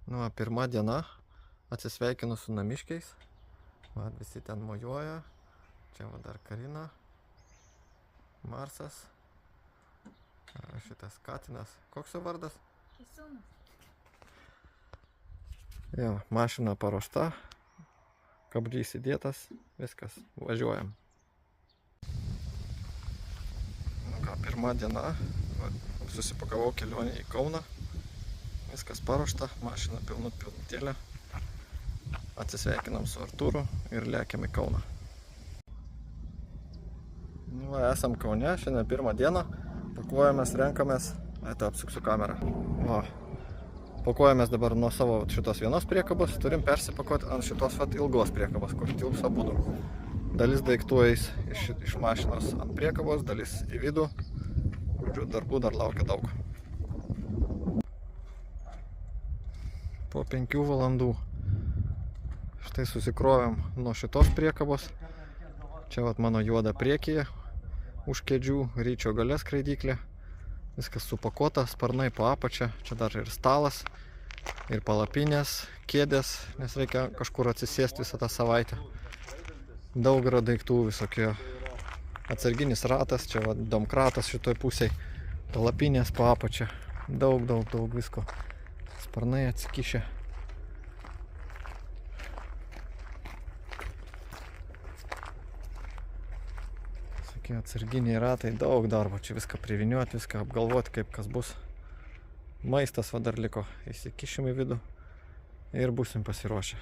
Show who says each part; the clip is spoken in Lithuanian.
Speaker 1: Nu, pirma diena, atsisveikinu su namiškiais. Va, visi ten mojuoja. Čia va dar Karina, Marsas, šitas Katinas. Koks jo vardas?
Speaker 2: Kisiūnas.
Speaker 1: Jo, mašina paruošta, kablys įdėtas, viskas, važiuojam. Nu ką, pirma diena, va, susipakavau kelionę į Kauną. Viskas paruošta, mašina pilnutėlė. Atsisveikinam su Artūru ir lėkiam į Kauną. Nu, va, esam Kaune, šiandien pirmą dieną. Pakuojamės, renkamės. Eto, apsuksiu kamerą. Va. Pakuojamės dabar nuo savo šitos vienos priekabos. Turim persipakuoti ant šitos ilgos priekabos, kur tilps abudu. Dalis daiktų eis iš mašinos ant priekabos, dalis į vidų. Darbų dar laukia daug. Po 5 valandų štai susikrovėm nuo šitos priekabos. Čia vat mano juoda priekyje už kėdžių, ryčio gale skraidyklė. Viskas supakuota, sparnai po apačią. Čia dar ir stalas, ir palapinės, kėdės, nes reikia kažkur atsisėsti visą tą savaitę. Daug yra daiktų visokie. Atsarginis ratas, čia vat domkratas šitoj pusėj. Palapinės po apačią. Daug visko. Sparnai atsikišę. Tokie atsarginiai ratai, daug darbo. Čia viską priviniuoti, viską apgalvoti, kaip kas bus. Maistas va dar liko. Įsikišim į vidų ir būsim pasiruošę.